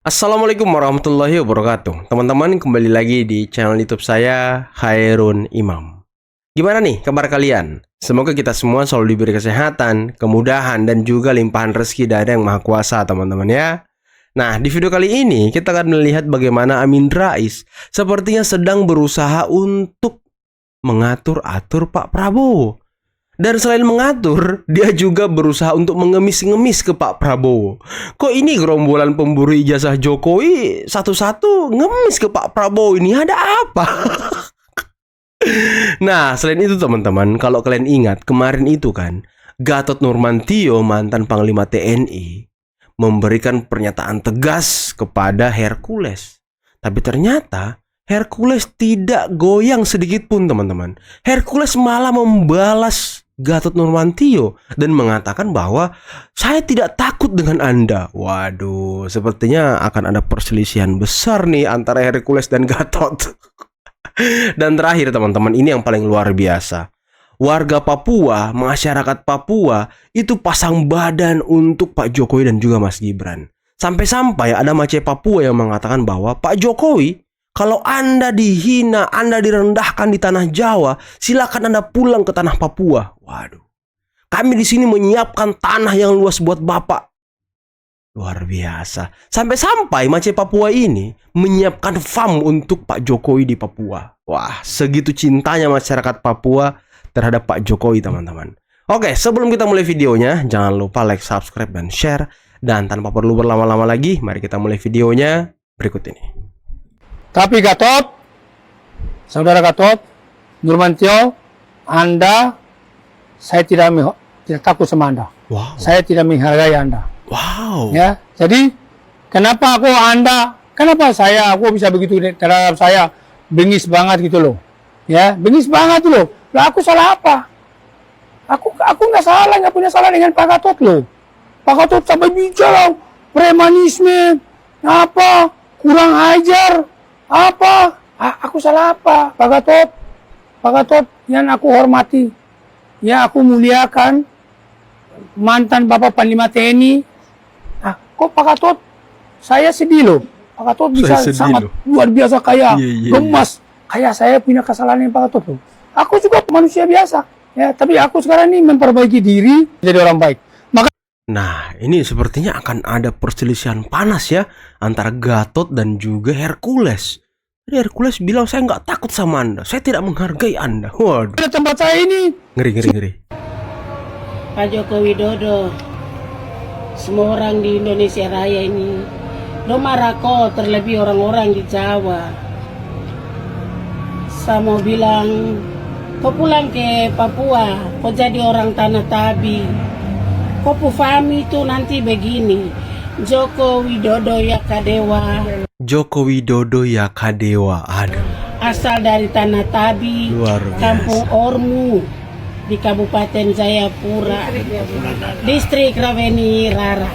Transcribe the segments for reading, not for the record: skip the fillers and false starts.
Assalamualaikum warahmatullahi wabarakatuh. Teman-teman, kembali lagi di channel YouTube saya, Khairun Imam. Gimana nih kabar kalian? Semoga kita semua selalu diberi kesehatan, kemudahan, dan juga limpahan rezeki dari Yang Maha Kuasa, teman-teman ya. Nah, di video kali ini kita akan melihat bagaimana Amin Rais sepertinya sedang berusaha untuk mengatur-atur Pak Prabowo. Dan selain mengatur, dia juga berusaha untuk mengemis-ngemis ke Pak Prabowo. Kok ini gerombolan pemburu ijazah Jokowi satu-satu ngemis ke Pak Prabowo ini? Ada apa? Nah, selain itu teman-teman, kalau kalian ingat kemarin itu kan, Gatot Nurmantio, mantan Panglima TNI, memberikan pernyataan tegas kepada Hercules. Tapi ternyata Hercules tidak goyang sedikit pun, teman-teman. Hercules malah membalas Gatot Nurmantio dan mengatakan bahwa saya tidak takut dengan Anda. Waduh, sepertinya akan ada perselisihan besar nih antara Hercules dan Gatot. Dan terakhir teman-teman, ini yang paling luar biasa. Warga Papua, masyarakat Papua itu pasang badan untuk Pak Jokowi dan juga Mas Gibran. Sampai-sampai ada Mace Papua yang mengatakan bahwa Pak Jokowi, kalau Anda dihina, Anda direndahkan di tanah Jawa, silakan Anda pulang ke tanah Papua. Waduh. Kami di sini menyiapkan tanah yang luas buat Bapak. Luar biasa. Sampai-sampai Mace Papua ini menyiapkan farm untuk Pak Jokowi di Papua. Wah, segitu cintanya masyarakat Papua terhadap Pak Jokowi, teman-teman. Oke, sebelum kita mulai videonya, jangan lupa like, subscribe, dan share. Dan tanpa perlu berlama-lama lagi, mari kita mulai videonya berikut ini. Tapi Gatot, saudara Gatot, Nurmantio, Anda, saya tidak takut sama Anda. Wow. Saya tidak menghargai Anda. Wow. Ya, jadi kenapa aku bisa begitu terhadap saya, bengis banget gitu loh. Ya, bengis banget loh. Lah aku salah apa? Aku nggak salah, nggak punya salah dengan Pak Gatot loh. Pak Gatot sampai bicara premanisme, apa, kurang ajar, apa? Aku salah apa, Pak Gatot? Pak Gatot yang aku hormati, yang aku muliakan, mantan Bapak Panglima TNI. Kok Pak Gatot? Saya sedih loh. Pak Gatot bisa sangat luar biasa kaya, gemas. Kayak saya punya kesalahan yang Pak Gatot loh. Aku juga manusia biasa, ya. Tapi aku sekarang ini memperbaiki diri jadi orang baik. Nah, ini sepertinya akan ada perselisihan panas ya antara Gatot dan juga Hercules. Jadi Hercules bilang, saya nggak takut sama Anda, saya tidak menghargai Anda. Waduh. Ada tempat saya ini. Ngeri. Pak Joko Widodo, semua orang di Indonesia Raya ini lo marah kok, terlebih orang-orang di Jawa. Saya mau bilang, kau pulang ke Papua, kau jadi orang tanah tabi. Kau pahami itu nanti begini, Joko Widodo ya Kadewa. Joko Widodo ya Kadewa, aduh. Asal dari tanah tabi, Kampung Ormu di Kabupaten Jayapura, Distrik Raveni Rara.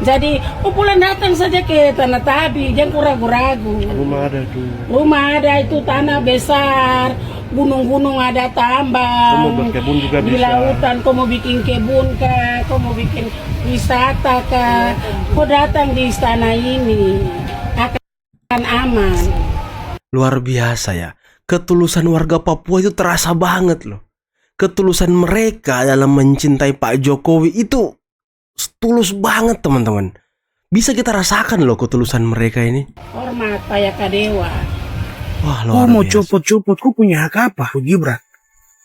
Jadi, pulang datang saja ke Tanah Tabi, jangan ragu-ragu. Rumah ada itu tanah besar, gunung-gunung ada tambang. Di lautan, kau mau bikin kebun kah, kau mau bikin wisata kah, kau datang di istana ini akan aman. Luar biasa ya. Ketulusan warga Papua itu terasa banget loh. Ketulusan mereka dalam mencintai Pak Jokowi itu tulus banget, teman-teman. Bisa kita rasakan loh ketulusan mereka ini. Hormat Pak Kadewa. Wah, luar biasa. Mau copot-copot, kau punya hak apa, Gibran?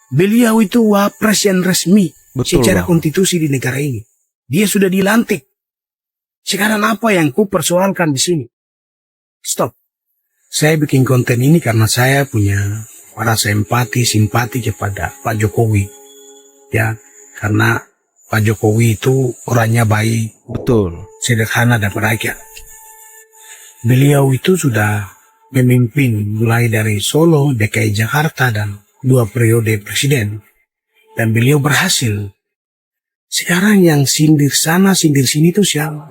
Beliau itu wapres yang resmi secara konstitusi di negara ini. Dia sudah dilantik. Sekarang apa yang kau persoalkan di sini? Stop. Saya bikin konten ini karena saya punya rasa simpati kepada Pak Jokowi. Ya, karena Pak Jokowi itu orangnya baik. Betul. Sederhana dan rakyat. Beliau itu sudah memimpin mulai dari Solo, DKI Jakarta, dan 2 periode presiden. Dan beliau berhasil. Sekarang yang sindir sana, sindir sini itu siapa?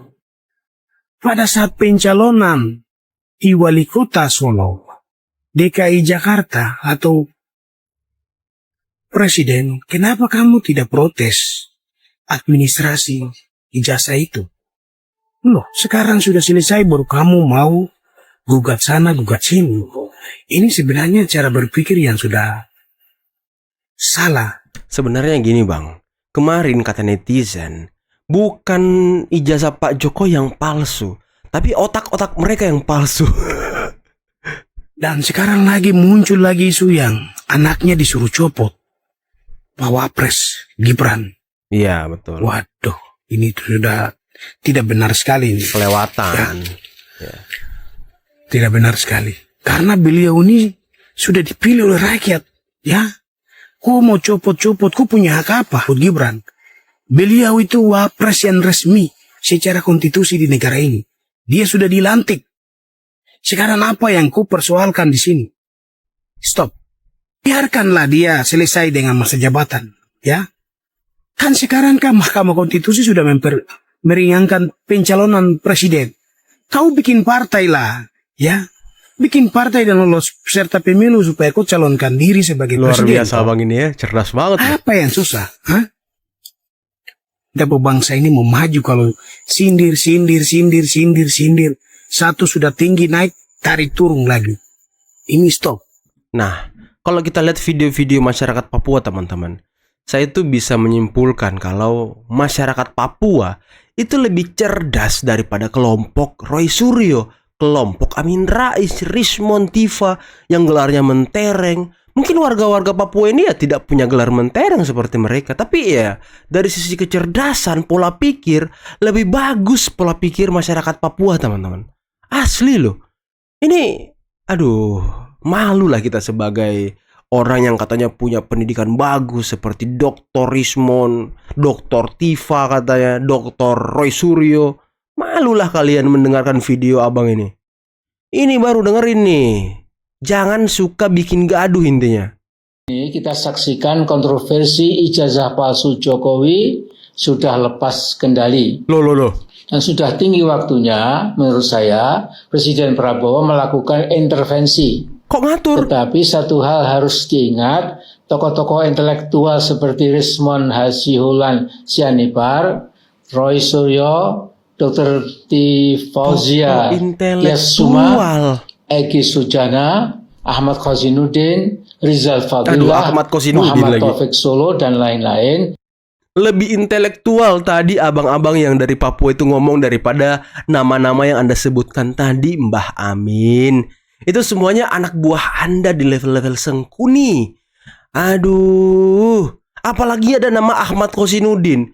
Pada saat pencalonan di wali kota Solo, DKI Jakarta atau presiden, kenapa kamu tidak protes administrasi ijazah itu? Loh, sekarang sudah selesai baru kamu mau gugat sana, gugat sini. Ini sebenarnya cara berpikir yang sudah salah. Sebenarnya gini bang, kemarin kata netizen, bukan ijazah Pak Joko yang palsu, tapi otak-otak mereka yang palsu. Dan sekarang lagi muncul lagi isu yang anaknya disuruh copot. Pak Wapres, Gibran. Iya betul. Waduh, ini sudah tidak benar sekali ini. Kelewatan. Ya. Tidak benar sekali. Karena beliau ini sudah dipilih oleh rakyat. Ya, kau mau copot-copot, kau punya hak apa buat Gibran? Beliau itu wapres yang resmi secara konstitusi di negara ini. Dia sudah dilantik. Sekarang apa yang kau persoalkan di sini? Stop. Biarkanlah dia selesai dengan masa jabatan. Ya, kan sekarang kan Mahkamah Konstitusi sudah meringankan pencalonan presiden. Kau bikin partai lah, ya. Bikin partai dan lolos peserta pemilu supaya kau calonkan diri sebagai Luar presiden. Luar biasa bang ini ya, cerdas banget. Apa yang susah? Hah? Dapat bangsa ini mau maju kalau sindir. Satu sudah tinggi naik, tarik turun lagi. Ini stop. Nah, kalau kita lihat video-video masyarakat Papua teman-teman, saya itu bisa menyimpulkan kalau masyarakat Papua itu lebih cerdas daripada kelompok Roy Suryo, kelompok Amin Rais, Rismon Tifa yang gelarnya mentereng. Mungkin warga-warga Papua ini ya tidak punya gelar mentereng seperti mereka, tapi ya dari sisi kecerdasan, pola pikir, lebih bagus pola pikir masyarakat Papua teman-teman. Asli loh. Ini, aduh, malu lah kita sebagai orang yang katanya punya pendidikan bagus seperti Dr. Rismon, Dr. Tifa katanya, Dr. Roy Suryo. Malulah kalian mendengarkan video abang ini. Ini baru dengerin nih. Jangan suka bikin gaduh intinya. Ini kita saksikan kontroversi ijazah palsu Jokowi sudah lepas kendali. Loh. Dan sudah tinggi waktunya menurut saya Presiden Prabowo melakukan intervensi. Kok ngatur? Tetapi satu hal harus diingat, tokoh-tokoh intelektual seperti Rismon Hasihulan Sianipar, Roy Suryo, Dr. T. Fauzia Yasuma, Egi Sujana, Ahmad Khosinuddin, Rizal Fadillah, Muhammad Taufik Solo, dan lain-lain. Lebih intelektual tadi abang-abang yang dari Papua itu ngomong daripada nama-nama yang Anda sebutkan tadi, Mbah Amin. Itu semuanya anak buah Anda di level-level Sengkuni. Aduh, apalagi ada nama Ahmad Khosinuddin.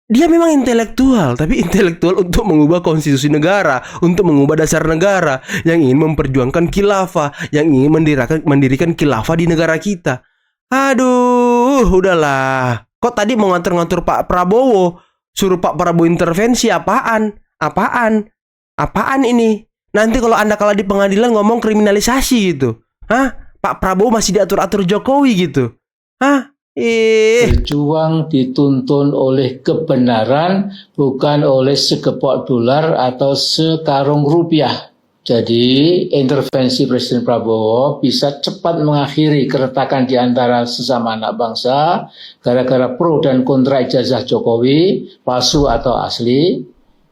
Dia memang intelektual, tapi intelektual untuk mengubah konstitusi negara, untuk mengubah dasar negara, yang ingin memperjuangkan khilafah, yang ingin mendirikan khilafah di negara kita. Aduh, udahlah. Kok tadi mau ngatur-ngatur Pak Prabowo? Suruh Pak Prabowo intervensi apaan? Apaan ini? Nanti kalau Anda kalah di pengadilan ngomong kriminalisasi gitu. Hah? Pak Prabowo masih diatur-atur Jokowi gitu. Hah? Berjuang dituntun oleh kebenaran, bukan oleh sekepok dolar atau sekarung rupiah. Jadi intervensi Presiden Prabowo bisa cepat mengakhiri keretakan di antara sesama anak bangsa gara-gara pro dan kontra ijazah Jokowi, palsu atau asli,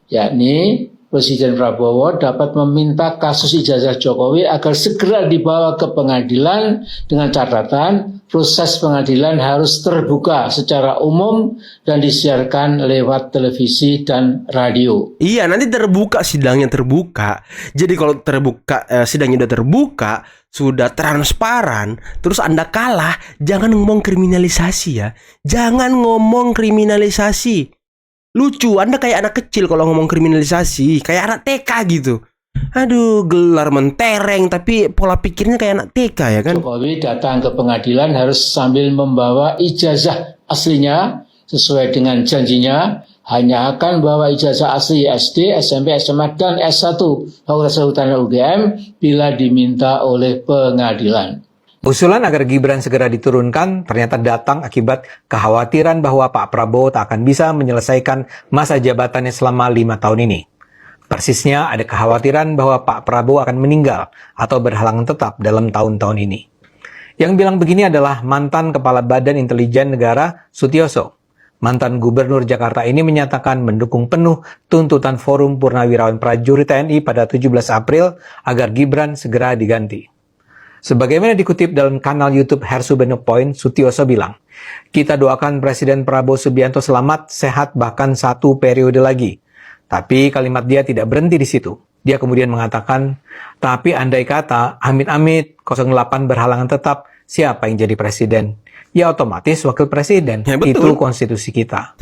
yakni Presiden Prabowo dapat meminta kasus ijazah Jokowi agar segera dibawa ke pengadilan dengan catatan proses pengadilan harus terbuka secara umum dan disiarkan lewat televisi dan radio. Iya, nanti terbuka, sidangnya terbuka. Jadi kalau terbuka, sidangnya udah terbuka, sudah transparan, terus Anda kalah, jangan ngomong kriminalisasi ya. Jangan ngomong kriminalisasi. Lucu, Anda kayak anak kecil kalau ngomong kriminalisasi, kayak anak TK gitu. Aduh, gelar mentereng tapi pola pikirnya kayak anak TK ya kan. Jokowi datang ke pengadilan harus sambil membawa ijazah aslinya sesuai dengan janjinya, hanya akan bawa ijazah asli SD, SMP, SMA, dan S1 Fakultas Kehutanan UGM bila diminta oleh pengadilan. Usulan agar Gibran segera diturunkan ternyata datang akibat kekhawatiran bahwa Pak Prabowo tak akan bisa menyelesaikan masa jabatannya selama 5 tahun ini. Persisnya ada kekhawatiran bahwa Pak Prabowo akan meninggal atau berhalangan tetap dalam tahun-tahun ini. Yang bilang begini adalah mantan Kepala Badan Intelijen Negara Sutioso. mantan Gubernur Jakarta ini menyatakan mendukung penuh tuntutan Forum Purnawirawan Prajurit TNI pada 17 April agar Gibran segera diganti. Sebagaimana dikutip dalam kanal YouTube Hersubeno Point, Sutioso bilang, "Kita doakan Presiden Prabowo Subianto selamat, sehat bahkan 1 periode lagi." Tapi kalimat dia tidak berhenti di situ. Dia kemudian mengatakan, "Tapi andai kata amit-amit 08 berhalangan tetap, siapa yang jadi presiden? Ya otomatis wakil presiden. Ya, betul. Itu konstitusi kita."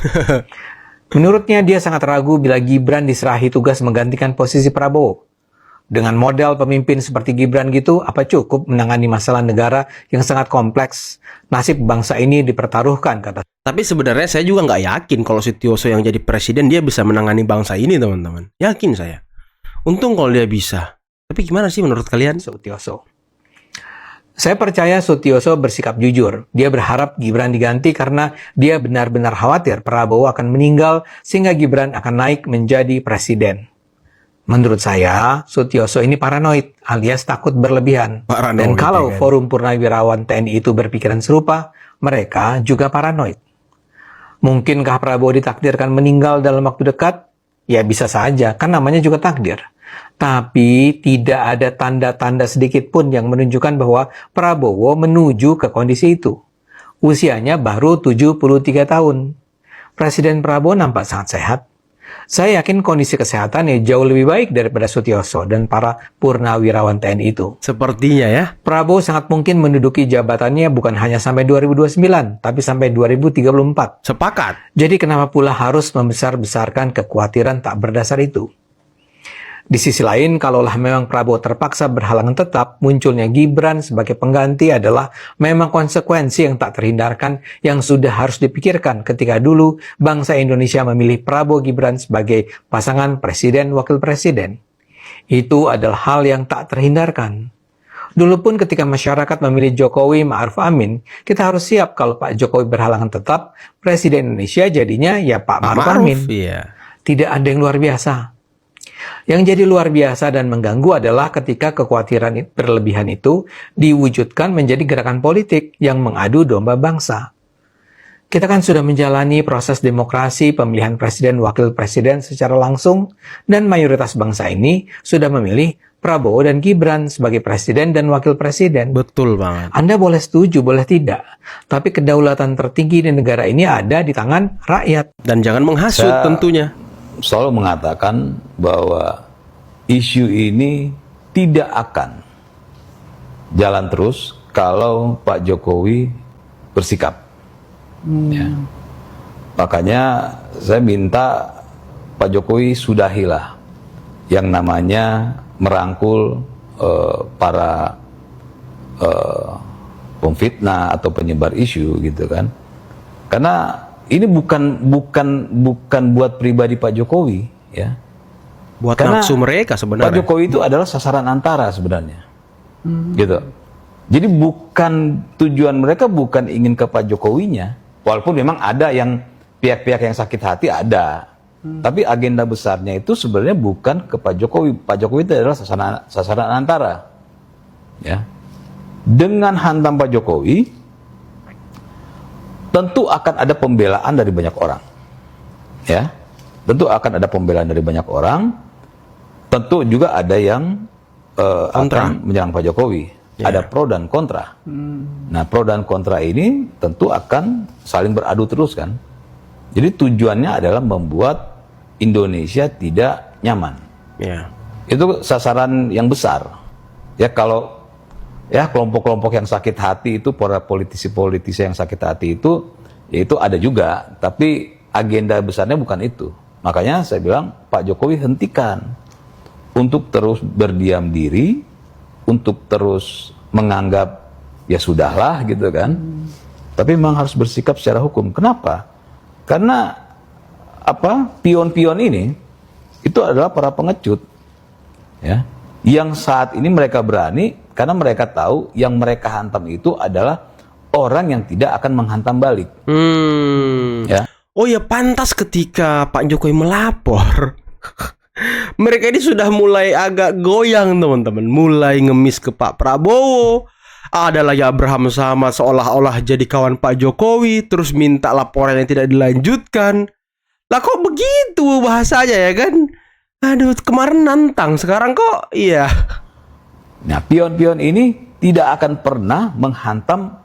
Menurutnya dia sangat ragu bila Gibran diserahi tugas menggantikan posisi Prabowo. Dengan model pemimpin seperti Gibran gitu, apa cukup menangani masalah negara yang sangat kompleks? Nasib bangsa ini dipertaruhkan, kata. Tapi sebenarnya saya juga nggak yakin kalau Sutioso yang jadi presiden dia bisa menangani bangsa ini, teman-teman. Yakin saya. Untung kalau dia bisa. Tapi gimana sih menurut kalian? Sutioso. Saya percaya Sutioso bersikap jujur. Dia berharap Gibran diganti karena dia benar-benar khawatir Prabowo akan meninggal sehingga Gibran akan naik menjadi presiden. Menurut saya, Sutioso ini paranoid alias takut berlebihan. Paranoid, Dan kalau ya kan? Forum Purnawirawan TNI itu berpikiran serupa, mereka juga paranoid. Mungkinkah Prabowo ditakdirkan meninggal dalam waktu dekat? Ya bisa saja, kan namanya juga takdir. Tapi tidak ada tanda-tanda sedikit pun yang menunjukkan bahwa Prabowo menuju ke kondisi itu. Usianya baru 73 tahun. Presiden Prabowo nampak sangat sehat. Saya yakin kondisi kesehatannya jauh lebih baik daripada Sutioso dan para purnawirawan TNI itu. Sepertinya ya. Prabowo sangat mungkin menduduki jabatannya bukan hanya sampai 2029, tapi sampai 2034. Sepakat. Jadi kenapa pula harus membesar-besarkan kekhawatiran tak berdasar itu? Di sisi lain, kalaulah memang Prabowo terpaksa berhalangan tetap, munculnya Gibran sebagai pengganti adalah memang konsekuensi yang tak terhindarkan yang sudah harus dipikirkan ketika dulu bangsa Indonesia memilih Prabowo Gibran sebagai pasangan presiden wakil presiden. Itu adalah hal yang tak terhindarkan. Dulu pun ketika masyarakat memilih Jokowi Ma'ruf Amin, kita harus siap kalau Pak Jokowi berhalangan tetap, presiden Indonesia jadinya ya Pak Ma'ruf Amin. Iya. Tidak ada yang luar biasa. Yang jadi luar biasa dan mengganggu adalah ketika kekhawatiran berlebihan itu diwujudkan menjadi gerakan politik yang mengadu domba bangsa. Kita kan sudah menjalani proses demokrasi pemilihan presiden wakil presiden secara langsung dan mayoritas bangsa ini sudah memilih Prabowo dan Gibran sebagai presiden dan wakil presiden. Betul banget. Anda boleh setuju, boleh tidak. Tapi kedaulatan tertinggi di negara ini ada di tangan rakyat. Dan jangan menghasut tentunya. Selalu mengatakan bahwa isu ini tidak akan jalan terus kalau Pak Jokowi bersikap. Ya. Makanya saya minta Pak Jokowi sudahilah yang namanya merangkul para pemfitnah atau penyebar isu gitu kan. Karena ini bukan buat pribadi Pak Jokowi ya. Buat Karena nafsu mereka sebenarnya. Pak Jokowi itu adalah sasaran antara sebenarnya. Gitu. Jadi bukan tujuan mereka bukan ingin ke Pak Jokowinya, walaupun memang ada yang pihak-pihak yang sakit hati ada. Tapi agenda besarnya itu sebenarnya bukan ke Pak Jokowi. Pak Jokowi itu adalah sasaran antara. Ya. Dengan hantam Pak Jokowi tentu akan ada pembelaan dari banyak orang, ya. Tentu akan ada pembelaan dari banyak orang. Tentu juga ada yang akan menyerang Pak Jokowi. Ya. Ada pro dan kontra. Nah, pro dan kontra ini tentu akan saling beradu terus kan. Jadi tujuannya adalah membuat Indonesia tidak nyaman. Ya. Itu sasaran yang besar. Ya kalau ya kelompok-kelompok yang sakit hati itu, para politisi-politisi yang sakit hati itu, ya itu ada juga, tapi agenda besarnya bukan itu. Makanya saya bilang Pak Jokowi hentikan untuk terus berdiam diri, untuk terus menganggap ya sudahlah gitu kan. Tapi memang harus bersikap secara hukum. Kenapa? Karena pion-pion ini itu adalah para pengecut, ya, yang saat ini mereka berani karena mereka tahu yang mereka hantam itu adalah orang yang tidak akan menghantam balik. Ya. Oh ya, pantas ketika Pak Jokowi melapor, mereka ini sudah mulai agak goyang teman-teman, mulai ngemis ke Pak Prabowo. Ada lagi Abraham Samad seolah-olah jadi kawan Pak Jokowi, terus minta laporan yang tidak dilanjutkan. Lah kok begitu bahasanya ya kan? Aduh, kemarin nantang, sekarang kok iya. Nah, pion-pion ini tidak akan pernah menghantam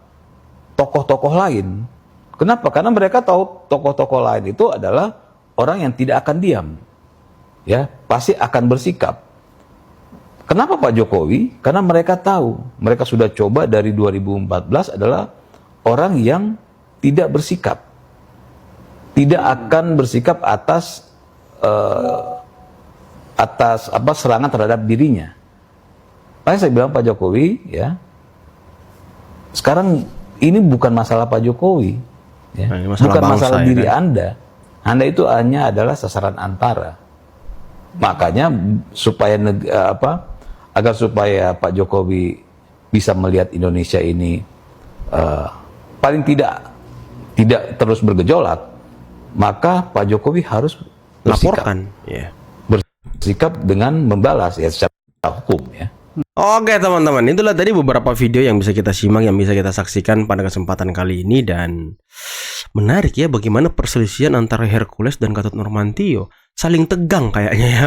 tokoh-tokoh lain. Kenapa? Karena mereka tahu tokoh-tokoh lain itu adalah orang yang tidak akan diam. Ya, pasti akan bersikap. Kenapa Pak Jokowi? Karena mereka tahu, mereka sudah coba dari 2014 adalah orang yang tidak bersikap. Tidak akan bersikap atas serangan terhadap dirinya. Makanya saya bilang Pak Jokowi, ya, sekarang ini bukan masalah Pak Jokowi, ya, bukan masalah diri kan? Anda itu hanya adalah sasaran antara. Makanya agar supaya Pak Jokowi bisa melihat Indonesia ini paling tidak terus bergejolak, maka Pak Jokowi harus laporkan, bersikap dengan membalas ya secara hukum ya. Oke teman-teman, itulah tadi beberapa video yang bisa kita simak, yang bisa kita saksikan pada kesempatan kali ini. Dan menarik ya bagaimana perselisihan antara Hercules dan Gatot Nurmantio saling tegang kayaknya ya.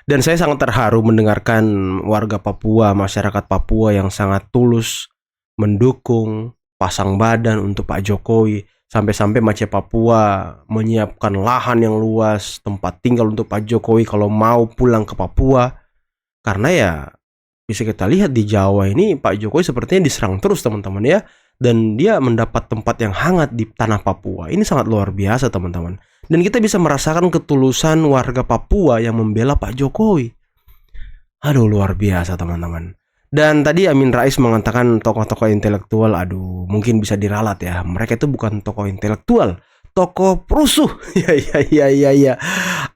Dan saya sangat terharu mendengarkan warga Papua, masyarakat Papua yang sangat tulus mendukung, pasang badan untuk Pak Jokowi. Sampai-sampai Mace Papua menyiapkan lahan yang luas, tempat tinggal untuk Pak Jokowi kalau mau pulang ke Papua. Karena ya bisa kita lihat di Jawa ini Pak Jokowi sepertinya diserang terus teman-teman ya. Dan dia mendapat tempat yang hangat di tanah Papua. Ini sangat luar biasa teman-teman. Dan kita bisa merasakan ketulusan warga Papua yang membela Pak Jokowi. Aduh, luar biasa teman-teman. Dan tadi Amin Rais mengatakan tokoh-tokoh intelektual, aduh mungkin bisa diralat ya. Mereka itu bukan tokoh intelektual, tokoh perusuh. Ya.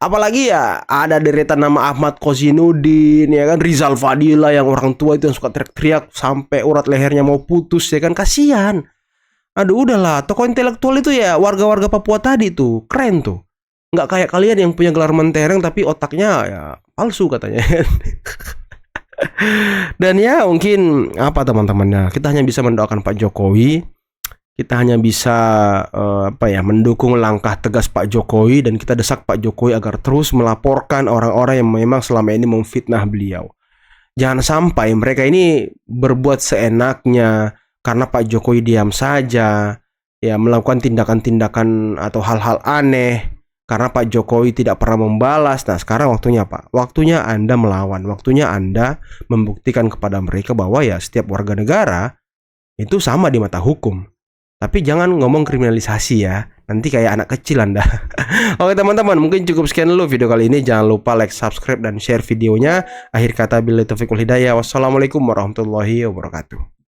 Apalagi ya ada deretan nama Ahmad Kozinudin, ya kan, Rizal Fadila yang orang tua itu yang suka teriak-teriak sampai urat lehernya mau putus, ya kan, kasihan. Aduh udahlah, tokoh intelektual itu ya warga-warga Papua tadi tuh, keren tuh. Nggak kayak kalian yang punya gelar mentereng tapi otaknya ya palsu katanya. Dan ya mungkin apa teman-teman, kita hanya bisa mendoakan Pak Jokowi. Kita hanya bisa mendukung langkah tegas Pak Jokowi, dan kita desak Pak Jokowi agar terus melaporkan orang-orang yang memang selama ini memfitnah beliau. Jangan sampai mereka ini berbuat seenaknya karena Pak Jokowi diam saja, ya, melakukan tindakan-tindakan atau hal-hal aneh karena Pak Jokowi tidak pernah membalas. Nah, sekarang waktunya Pak, waktunya Anda melawan, waktunya Anda membuktikan kepada mereka bahwa ya setiap warga negara itu sama di mata hukum. Tapi jangan ngomong kriminalisasi ya, nanti kayak anak kecil Anda. Oke teman-teman, mungkin cukup sekian dulu video kali ini. Jangan lupa like, subscribe, dan share videonya. Akhir kata, billahi taufiq wal hidayah. Wassalamualaikum warahmatullahi wabarakatuh.